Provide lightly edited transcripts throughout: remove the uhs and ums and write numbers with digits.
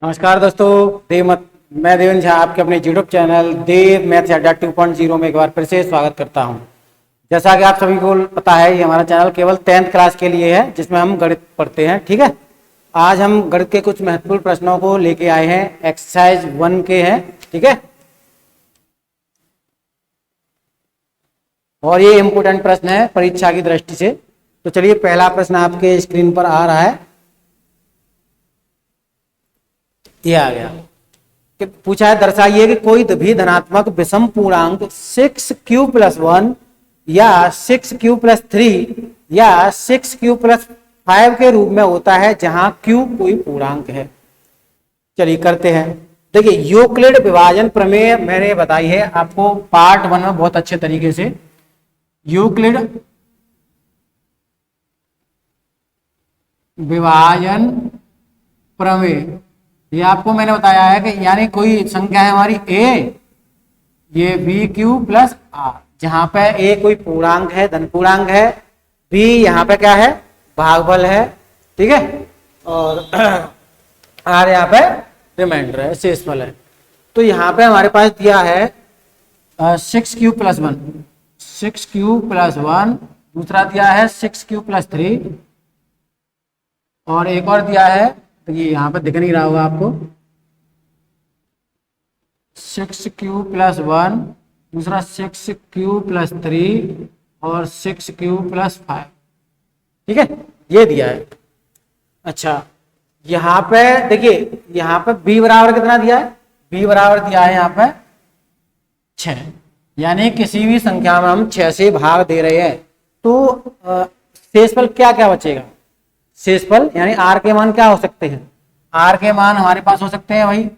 नमस्कार दोस्तों, मैं देवेंद्र झा आपके अपने यूट्यूब चैनल देव मैथ्स अड्डा 2.0 में एक बार फिर से स्वागत करता हूं। जैसा कि आप सभी को पता है, ये हमारा चैनल केवल 10th क्लास के लिए है, जिसमें हम गणित पढ़ते हैं। ठीक है, आज हम गणित के कुछ महत्वपूर्ण प्रश्नों को लेके आए हैं। एक्सरसाइज 1 के हैं। ठीक है, और ये इम्पोर्टेंट प्रश्न है परीक्षा की दृष्टि से। तो चलिए, पहला प्रश्न आपके स्क्रीन पर आ रहा है। ये आ गया कि पूछा है, दर्शाइए कि कोई भी धनात्मक विषम पूर्णांक 6q+1 या 6q+3 या 6q+5 के रूप में होता है जहां q कोई पूर्णांक है। चलिए करते हैं। देखिए, यूक्लिड विभाजन प्रमेय मैंने बताई है आपको पार्ट 1 में बहुत अच्छे तरीके से। यूक्लिड विभाजन प्रमेय ये आपको मैंने बताया है कि यानी कोई संख्या है हमारी a, ये bq+r, जहां पे a कोई पूर्णांक है, धन पूर्णांक है, b यहाँ पे क्या है, भागफल है। ठीक है, और r यहाँ पे रिमाइंडर है, शेषफल है। तो यहाँ पे हमारे पास दिया है 6q+1, 6q+1, दूसरा दिया है 6q+3, और एक और दिया है, तो ये यहाँ पे दिख नहीं रहा होगा आपको, 6q+1, दूसरा 6q+3 और 6q+5। ठीक है, ये दिया है। अच्छा, यहाँ पे देखिए, यहाँ पे b बराबर कितना दिया है, b बराबर दिया है यहाँ पे 6, यानी किसी भी संख्या में हम 6 से भाग दे रहे हैं तो शेषफल क्या क्या बचेगा। शेषफल यानी आर के मान क्या हो सकते हैं, आर के मान हमारे पास हो सकते हैं भाई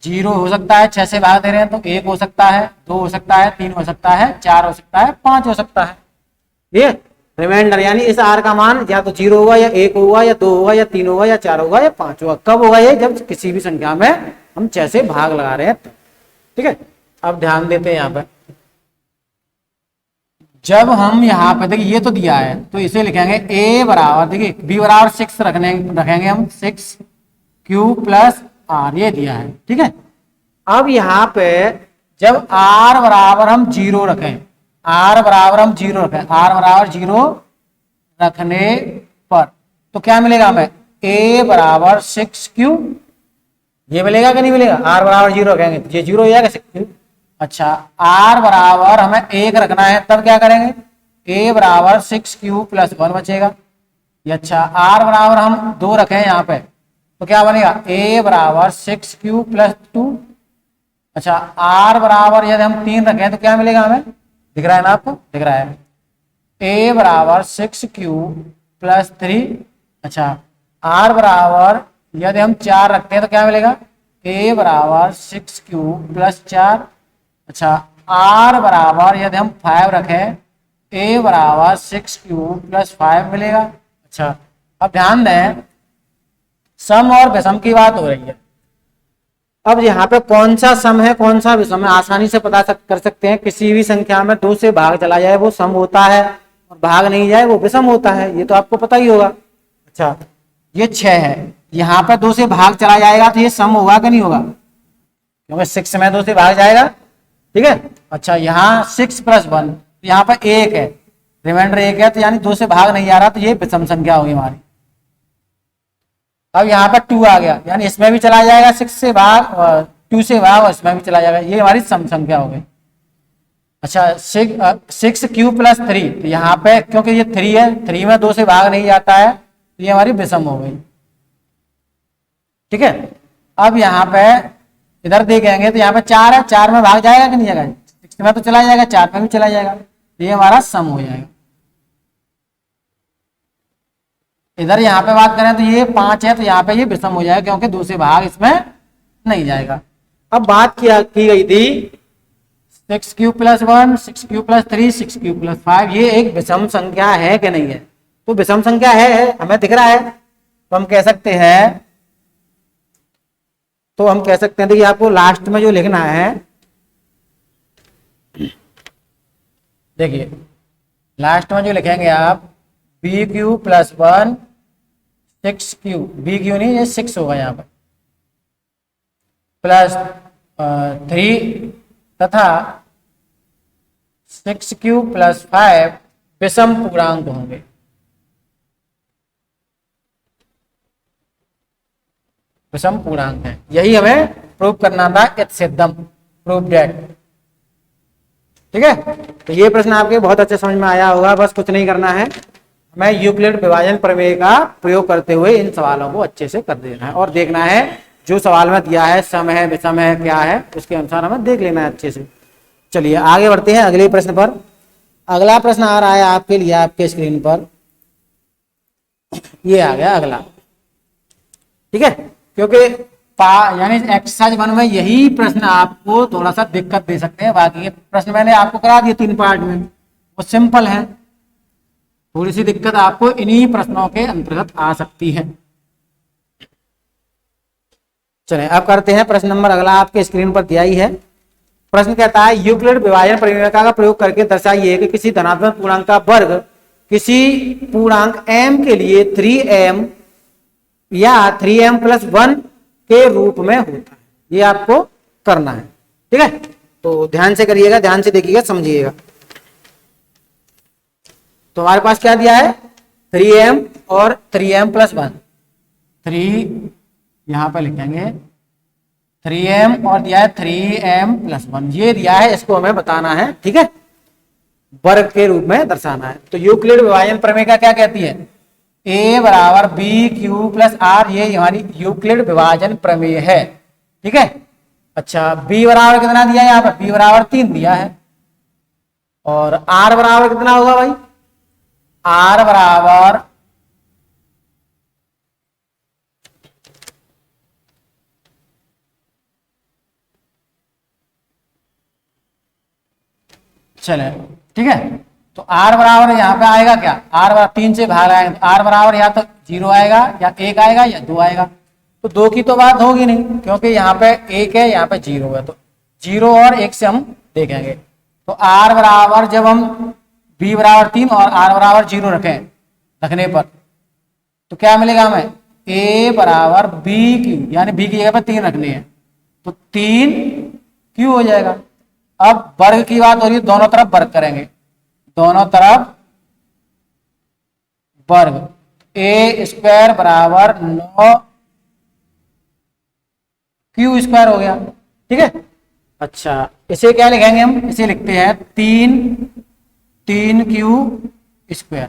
0 हो सकता है, 6 से भाग दे रहे हैं तो 1 हो सकता है, 2 हो सकता है, 3 हो सकता है, 4 हो सकता है, 5 हो सकता है। ये रिमाइंडर यानी इस आर का मान या तो 0 होगा या 1 होगा या 2 होगा या 3 होगा या 4 होगा या 5 होगा। कब होगा ये, जब किसी भी संख्या में हम 6 से भाग लगा रहे हैं। ठीक है, अब ध्यान देते हैं यहाँ पे, जब हम यहाँ पे देखिए ये तो दिया है तो इसे लिखेंगे a बराबर, देखिए b बराबर 6 रखेंगे हम 6q+r, ये दिया है। ठीक है, अब यहाँ पे जब r बराबर हम 0 रखें, r बराबर हम 0 रखें, r बराबर 0 रखने पर तो क्या मिलेगा हमें, a बराबर 6q, ये मिलेगा कि नहीं मिलेगा, r बराबर 0 रखेंगे तो ये 0 हो जाएगा 6q। अच्छा, r बराबर हमें 1 रखना है, तब क्या करेंगे, a बराबर 6q+1 बचेगा। अच्छा, r बराबर हम 2 रखें यहाँ पे तो क्या बनेगा, a बराबर 6q+2। अच्छा, r बराबर यदि हम 3 रखें तो क्या मिलेगा हमें, दिख रहा है ना आपको, दिख रहा है, a बराबर 6q+3। अच्छा, r बराबर यदि हम 4 रखते हैं तो क्या मिलेगा, a बराबर 6q+4। अच्छा, r बराबर यदि हम 5 रखें, a बराबर 6q+5 मिलेगा। अच्छा, अब ध्यान दें, सम और विषम की बात हो रही है। अब यहाँ पे कौन सा सम है कौन सा विषम है आसानी से पता कर सकते हैं। किसी भी संख्या में 2 से भाग चला जाए वो सम होता है, और भाग नहीं जाए वो विषम होता है, ये तो आपको पता ही होगा। अच्छा, ये 6 है, यहाँ पे 2 से भाग चला जाएगा तो ये सम होगा कि नहीं होगा, क्योंकि 6 में 2 से भाग जाएगा। ठीक है, अच्छा, यहाँ 6+1, यहाँ पे 1 है, रिमाइंडर 1 है, तो यानी 2 से भाग नहीं आ रहा, तो ये विषम संख्या होगी हमारी। अब यहाँ पर 2 आ गया, यानी इसमें भी चला जाएगा 6 से भाग, 2 से भाग, और इसमें भी चला जाएगा, ये हमारी सम संख्या हो गई। अच्छा, 6q+3, तो यहाँ पे क्योंकि ये 3 है, 3 में 2 से भाग नहीं जाता है तो ये हमारी विषम हो गई। ठीक है, अब यहाँ पे इधर देखेंगे तो यहाँ पे 4 है, 4 में भाग जाएगा कि नहीं जाएगा, 6 में तो चला जाएगा, 4 में भी चला जाएगा, तो ये हमारा सम हो जाएगा। इधर यहाँ पे बात करें तो ये 5 है, तो यहाँ पे ये विषम हो जाएगा क्योंकि 2 से भाग इसमें नहीं जाएगा। अब बात की गई थी 6q+1, 6q+3, 6q+5, ये एक विषम संख्या है कि नहीं है, तो विषम संख्या है, हमें दिख रहा है, तो हम कह सकते हैं, देखिए आपको लास्ट में जो लिखना है, देखिए लास्ट में जो लिखेंगे आप bq+1 6q, bq नहीं, ये 6 होगा यहाँ पर, प्लस 3 तथा 6q प्लस 5 विषम पूर्णांक होंगे। विषम पूर्णांक है, यही हमें प्रूव करना था। इट्स सिद्धम प्रूव डेट। ठीक है, तो ये प्रश्न आपके बहुत अच्छे समझ में आया होगा। बस कुछ नहीं करना है, हमें यूक्लिड विभाजन प्रमेय का प्रयोग करते हुए इन सवालों को अच्छे से कर देना है और देखना है जो सवाल में दिया है सम है विषम है क्या है उसके अनुसार हमें देख लेना है अच्छे से। चलिए आगे बढ़ते हैं अगले प्रश्न पर। अगला प्रश्न आ रहा है आपके लिए आपके स्क्रीन पर, ये आ गया अगला। ठीक है, क्योंकि यानी एक्सरसाइज 1 में यही प्रश्न आपको थोड़ा सा दिक्कत दे सकते हैं। बाकी ये प्रश्न मैंने आपको करा दिए 3 पार्ट में, वो सिंपल है। थोड़ी सी दिक्कत आपको इन्हीं प्रश्नों के अंतर्गत आ सकती है। चलें अब करते हैं प्रश्न नंबर अगला, आपके स्क्रीन पर दिया ही है। प्रश्न कहता है यूक्लिड विभाजन प्रमेय का प्रयोग करके दर्शाइए कि किसी धनात्मक पूर्णांक का वर्ग किसी पूर्णांक m के लिए 3m या 3m प्लस 1 के रूप में होता है। ये आपको करना है। ठीक है, तो ध्यान से करिएगा, ध्यान से देखिएगा, समझिएगा। तो हमारे पास क्या दिया है 3m और 3m प्लस 1, 3 यहां पर लिखेंगे 3m और दिया है 3m प्लस 1, ये दिया है, इसको हमें बताना है। ठीक है, वर्ग के रूप में दर्शाना है। तो यूक्लिड विभाजन प्रमेय का क्या कहती है, a बराबर बी क्यू प्लस आर, ये हमारी यूक्लिड विभाजन प्रमेय है। ठीक है, अच्छा b बराबर कितना दिया है यहाँ पर, b बराबर 3 दिया है और r बराबर कितना होगा भाई, r बराबर चले। ठीक है, तो r बराबर यहाँ पे आएगा क्या, r बराबर 3 से बाहर आएगा तो r बराबर या तो 0 आएगा या 1 आएगा या 2 आएगा। तो 2 की तो बात होगी नहीं क्योंकि यहाँ पे 1 है यहाँ पे 0 है, तो 0 और 1 से हम देखेंगे। तो r बराबर जब हम b बराबर 3 और r बराबर 0 रखने पर तो क्या मिलेगा हमें, a बराबर b क्यू, यानी b की जगह पर 3 रखनी है तो 3 क्यू हो जाएगा। अब वर्ग की बात हो रही है, दोनों तरफ वर्ग करेंगे, दोनों तरफ वर्ग, a स्क्वायर बराबर 9 क्यू स्क्वायर हो गया। ठीक है, अच्छा इसे क्या लिखेंगे हम, इसे लिखते हैं 3 क्यू स्क्वायर।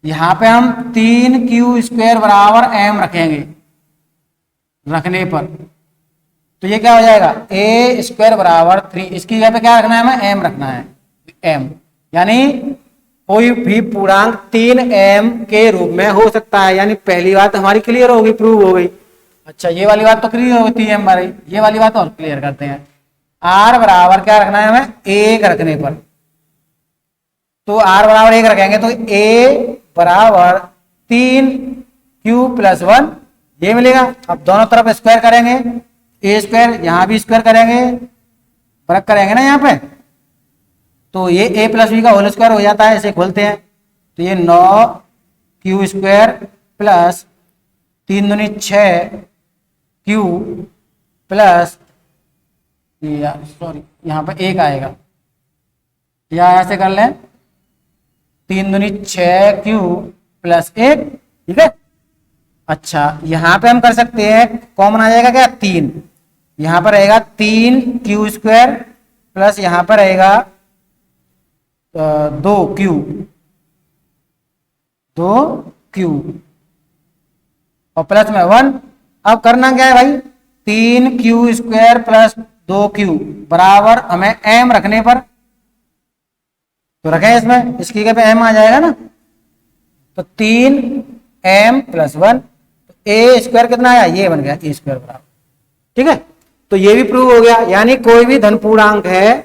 यहां पे हम 3 क्यू स्क्वायर बराबर m रखेंगे, रखने पर तो ये क्या हो जाएगा, a स्क्वायर बराबर 3, इसकी जगह पे क्या रखना है हमें, m रखना है, m, यानी कोई भी पूर्णांक 3m के रूप में हो सकता है। यानी पहली बात हमारी क्लियर होगी, प्रूव हो गई। अच्छा ये वाली बात तो क्लियर हो गई, 3m बार, ये वाली बात और क्लियर करते हैं। r बराबर क्या रखना है हमें, 1 रखने पर, तो r बराबर 1 रखेंगे तो a बराबर 3q प्लस 1 ये मिलेगा। अब दोनों तरफ स्क्वायर करेंगे, ए स्क्वायर यहां भी स्क्वायर करेंगे, फर्क करेंगे ना यहाँ पे, तो ये a प्लस बी का होल स्क्वायर हो जाता है। इसे खोलते हैं तो ये 9q स्क्वायर प्लस 3 दूनी 6q प्लस, सॉरी यहाँ पे 1 आएगा, या ऐसे कर लें 3 दूनी 6q प्लस 1। ठीक है, अच्छा यहाँ पे हम कर सकते हैं, कॉमन आ जाएगा क्या 3, यहाँ पर रहेगा 3q स्क्वायर प्लस यहाँ पर रहेगा 2q और प्लस में 1। अब करना क्या है भाई, 3q स्क्वायर प्लस 2q बराबर हमें m रखने पर, तो रखें इसमें, इसकी जगह पे m आ जाएगा ना, तो 3m प्लस 1, ए स्क्वायर कितना आया, ये बन गया ए स्क्वायर बराबर। ठीक है, तो ये भी प्रूव हो गया। यानी कोई भी धन पूर्णांक है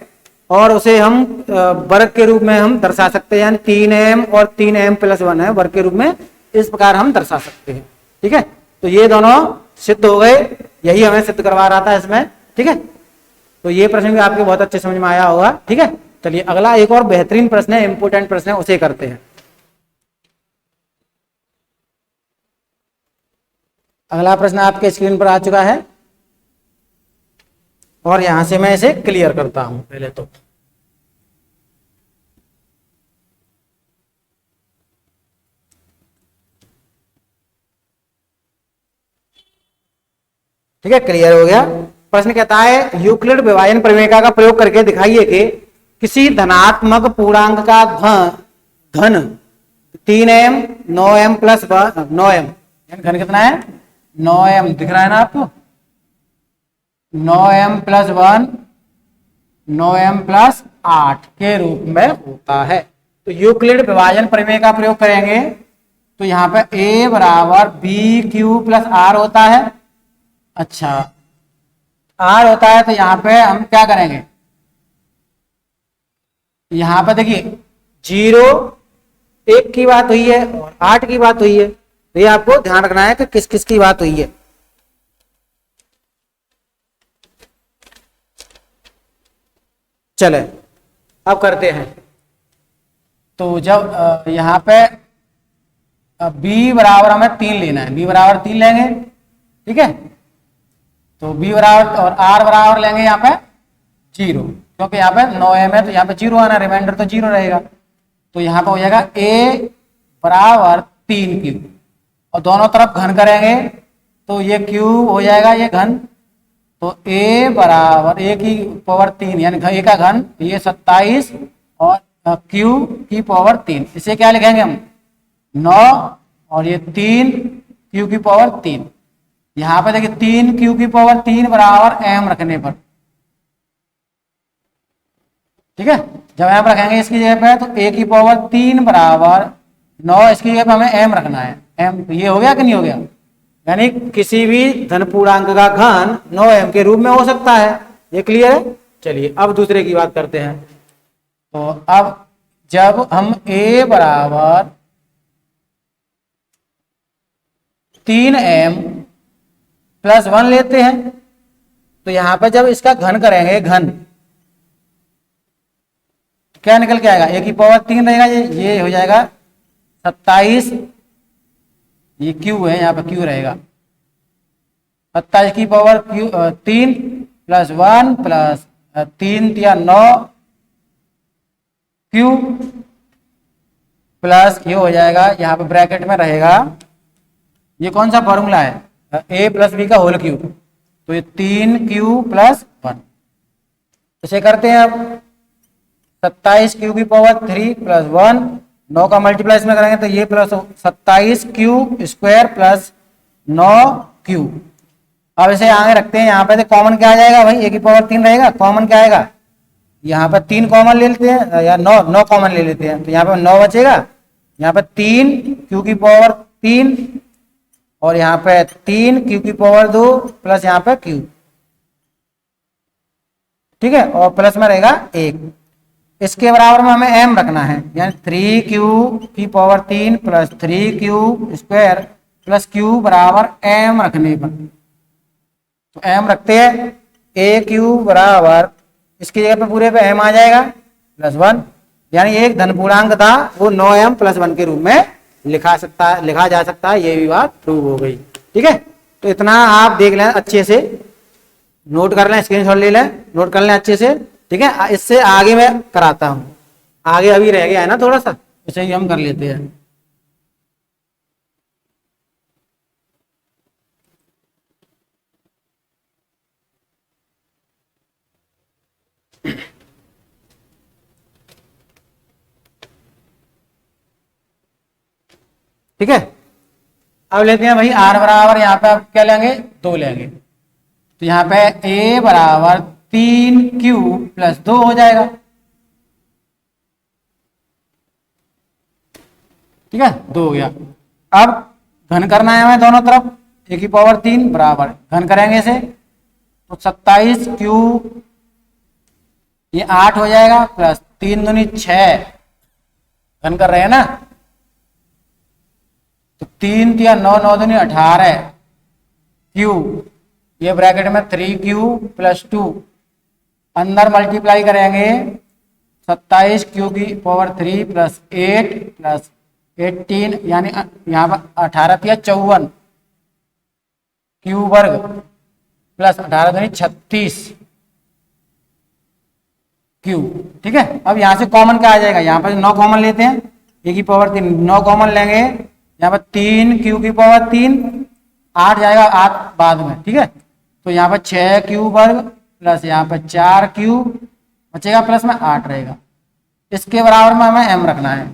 और उसे हम वर्ग के रूप में हम दर्शा सकते हैं, यानी 3m और 3m प्लस 1 है, वर्ग के रूप में इस प्रकार हम दर्शा सकते हैं। ठीक है, तो ये दोनों सिद्ध हो गए, यही हमें सिद्ध करवा रहा था इसमें। ठीक है, तो ये प्रश्न भी आपके बहुत अच्छे समझ में आया होगा। ठीक है, चलिए अगला एक और बेहतरीन प्रश्न है, इंपोर्टेंट प्रश्न है, उसे करते हैं। अगला प्रश्न आपके स्क्रीन पर आ चुका है। और यहां से मैं इसे क्लियर करता हूं पहले तो। ठीक है, क्लियर हो गया। प्रश्न कहता है यूक्लिड विभाजन प्रमेय का प्रयोग करके दिखाइए कि किसी धनात्मक पूर्णांक का घन 3m 9m प्लस 9m, घन कितना है 9m, दिख रहा है ना आपको, 9m प्लस 1 9m प्लस 8 के रूप में होता है। तो यूक्लिड विभाजन प्रमेय का प्रयोग करेंगे तो यहाँ पे a बराबर बी क्यू प्लस आर होता है। अच्छा, आर होता है तो यहाँ पे हम क्या करेंगे, यहाँ पे देखिए 0 1 की बात हुई है और 8 की बात हुई है, तो ये आपको ध्यान रखना है कि किस किस की बात हुई है। चले अब करते हैं। तो जब यहाँ पे b बराबर हमें 3 लेना है, b बराबर 3 लेंगे, ठीक है, तो b बराबर और r बराबर लेंगे यहाँ पे 0, क्योंकि यहाँ पे 9m है तो यहाँ पे 0 आना, रिमाइंडर तो 0 रहेगा। तो यहाँ पे हो जाएगा a बराबर 3 क्यूब, और दोनों तरफ घन करेंगे तो ये क्यूब हो जाएगा ये घन, तो a बराबर a की पावर 3 यानी a का घन, ये 27 और q की पावर 3, इसे क्या लिखेंगे हम 9 और ये 3 q की पावर 3। यहाँ पे देखिए 3 q की पावर 3 बराबर m रखने पर, ठीक है, जब m रखेंगे इसकी जगह पे तो a की पावर 3 बराबर 9, इसकी जगह पे हमें m रखना है, m, ये हो गया कि नहीं हो गया, यानी किसी भी धन पूर्णांक का घन 9m के रूप में हो सकता है। ये क्लियर है। चलिए अब दूसरे की बात करते हैं। तो अब जब हम a बराबर 3m प्लस 1 लेते हैं तो यहां पर जब इसका घन करेंगे, घन क्या निकल के आएगा, a की पावर 3 रहेगा, ये हो जाएगा 27, ये q है, यहाँ पे q रहेगा 27 की पावर 3 प्लस 1 प्लस 3 या 9 q प्लस ये हो जाएगा, यहाँ पे ब्रैकेट में रहेगा, ये कौन सा फॉर्मूला है, a प्लस बी का होल क्यूब, तो ये 3q प्लस 1, इसे करते हैं अब 27 q की पावर 3 प्लस 1, 9 का मल्टीप्लाई इसमें करेंगे तो ये plus 27 Q square plus 9 Q. अब इसे आगे रखते हैं, यहाँ पे तो कॉमन क्या आ जाएगा भाई, a की पावर 3 रहेगा, कॉमन क्या आएगा, यहाँ पर 3 कॉमन ले लेते हैं या 9 कॉमन ले लेते हैं, तो यहाँ पे 9 बचेगा, यहाँ पे 3 q की पावर 3 और यहाँ पे 3 q की पावर 2 प्लस यहाँ पे q, ठीक है, और प्लस में रहेगा 1, इसके बराबर में हमें m रखना है, यानी 3q की power 3 plus 3q square plus q बराबर m रखने पर, तो m रखते हैं, aq बराबर इसकी जगह पे पूरे पे m आ जाएगा प्लस 1, यानी एक धन पूर्णांक था वो 9m प्लस 1 के रूप में लिखा जा सकता है, ये भी बात प्रूव हो गई। ठीक है, तो इतना आप देख लें अच्छे से, नोट कर लें, स्क्रीनशॉट ले लें, नोट कर लें अच्छे से। ठीक है, इससे आगे मैं कराता हूं, आगे अभी रह गया है ना थोड़ा सा, इसे ही हम कर लेते हैं। ठीक है, अब लेते हैं भाई r बराबर, यहाँ पे आप क्या लेंगे 2 लेंगे, तो यहाँ पे a बराबर 3q प्लस 2 हो जाएगा। ठीक है, 2 हो गया। अब घन करना है हमें दोनों तरफ, a की पावर 3 बराबर घन करेंगे इसे तो 27q, ये 8 हो जाएगा प्लस 3 दूनी 6, घन कर रहे हैं ना, तो 3 या 9 9 दूनी 18 q, ये ब्रैकेट में 3q प्लस 2, अंदर मल्टीप्लाई करेंगे 27q की पावर 3 प्लस 8 प्लस 18, यानी यहाँ पर 18 या 54 q वर्ग प्लस 18 दूनी 36 क्यू। ठीक है, अब यहाँ से कॉमन क्या आ जाएगा, यहाँ पर 9 कॉमन लेते हैं, ए की पावर 3, 9 कॉमन लेंगे, यहाँ पर 3 क्यू की पावर 3, 8 जाएगा 8 बाद में। ठीक है, तो यहाँ पर 6 क्यू वर्ग प्लस यहाँ पर 4 क्यू बचेगा, प्लस में 8 रहेगा। इसके बराबर में हमें एम रखना है,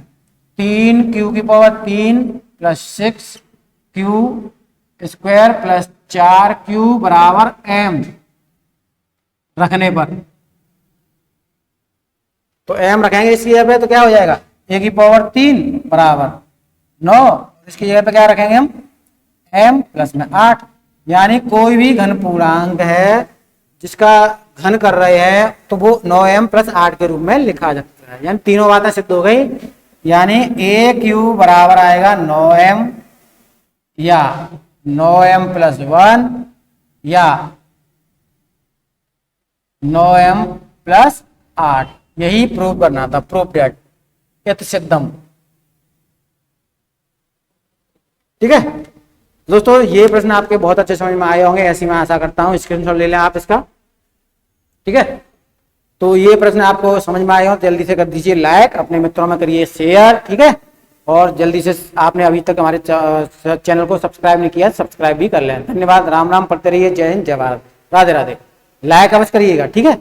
3 क्यू की power 3 plus 6 Q square plus 4 Q बराबर एम रखने पर, तो एम रखेंगे इसकी जगह पे तो क्या हो जाएगा, ए की पावर 3 बराबर 9, इसकी जगह पे क्या रखेंगे हम, एम प्लस में 8। यानी कोई भी घन पूर्णांक है जिसका घन कर रहे हैं तो वो 9m प्लस 8 के रूप में लिखा जाता है। यानी तीनों बातें सिद्ध हो गई, यानी ए क्यू बराबर आएगा 9m या 9m प्लस 1 या 9m प्लस 8। यही प्रूव करना था, प्रूफ डेट यथ सिद्धम। ठीक है दोस्तों, ये प्रश्न आपके बहुत अच्छे समझ में आए होंगे, ऐसी मैं आशा करता हूं। स्क्रीनशॉट ले लें आप इसका। ठीक है, तो ये प्रश्न आपको समझ में आए हो, जल्दी से कर दीजिए लाइक, अपने मित्रों में करिए शेयर। ठीक है, और जल्दी से आपने अभी तक हमारे चैनल को सब्सक्राइब नहीं किया, सब्सक्राइब भी कर लें। धन्यवाद, राम राम, पढ़ते रहिए। जय हिंद, जय भारत, राधे राधे। लाइक अवश्य करिएगा। ठीक है।